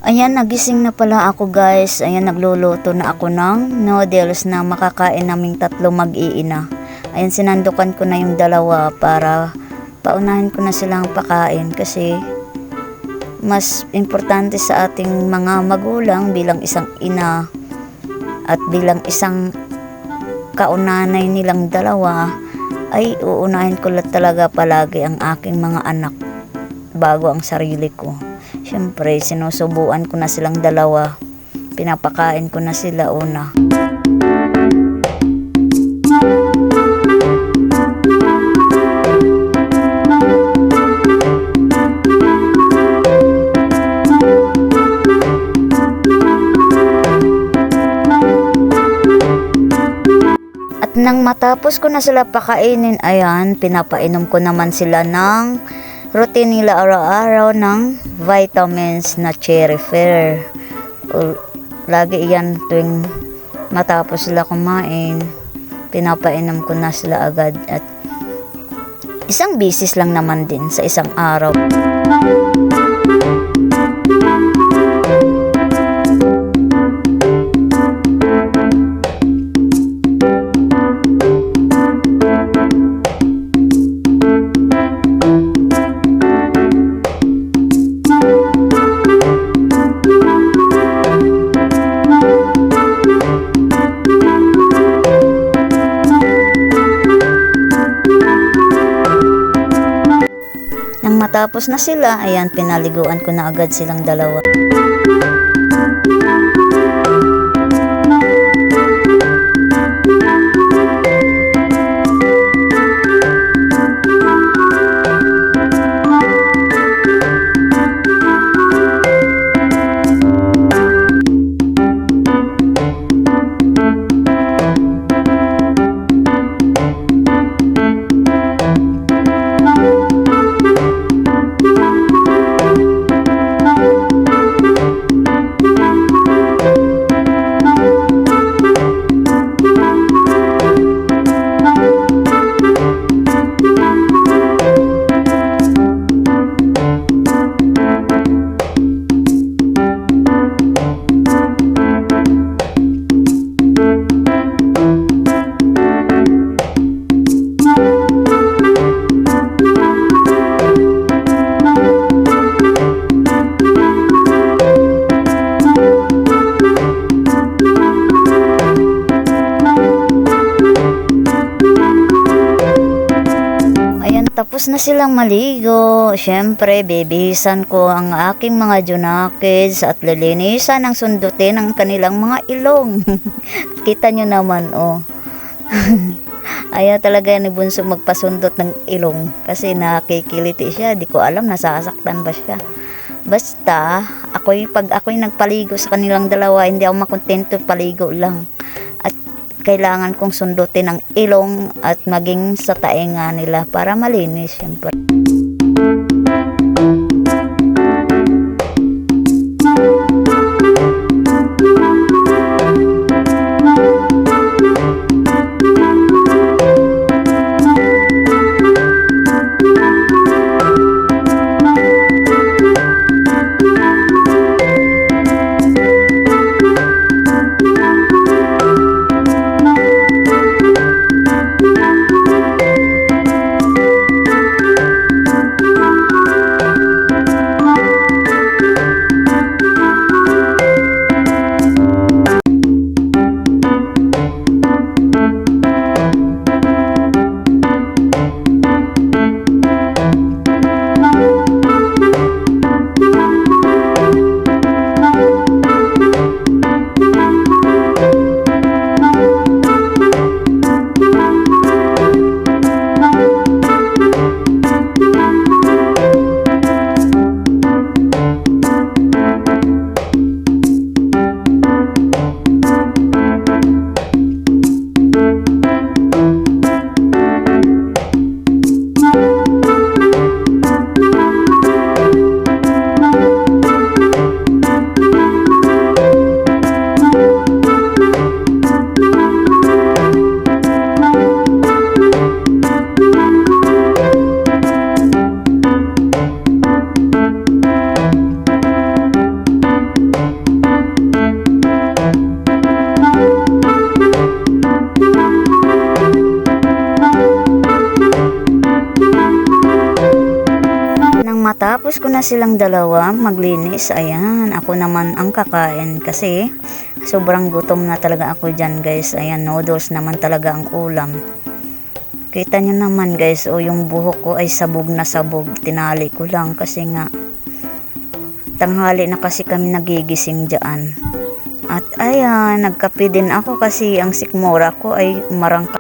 Ayan, nagising na pala ako guys. Ayan, nagluluto na ako ng noodles na makakain naming tatlo mag-iina. Ayan, sinandukan ko na yung dalawa para paunahin ko na silang pakain kasi mas importante sa ating mga magulang bilang isang ina at bilang isang kaunanay nilang dalawa ay uunahin ko talaga palagi ang aking mga anak bago ang sarili ko. Siyempre, sinusubuan ko na silang dalawa. Pinapakain ko na sila una. At nang matapos ko na sila pakainin, ayan, pinapainom ko naman sila ng routine nila araw-araw ng vitamins na Cherry Fair. Lagi iyan tuwing matapos sila kumain, pinapainom ko na sila agad at isang bisis lang naman din sa isang araw. Nang matapos na sila, ayan, pinaliguan ko na agad silang dalawa. Tapos na silang maligo. Siyempre, bibihisan ko ang aking mga junakids at lilinisan ang sundutin ang kanilang mga ilong. Kita nyo naman, oh. Ayaw talaga ni Bunso magpasundot ng ilong kasi nakikiliti siya. Di ko alam, nasasaktan ba siya. Basta, pag ako'y nagpaligo sa kanilang dalawa, hindi ako makontento paligo lang. Kailangan kong sundutin ang ilong at maging sa tainga nila para malinis, syempre. Pagkatapos ko na silang dalawa maglinis, ayan, ako naman ang kakain kasi sobrang gutom na talaga ako dyan guys. Ayan, noodles naman talaga ang ulam. Kita nyo naman guys, yung buhok ko ay sabog na sabog. Tinali ko lang kasi nga tanghali na kasi kami nagigising dyan. At ayan, nagkape din ako kasi ang sikmura ko ay marangka.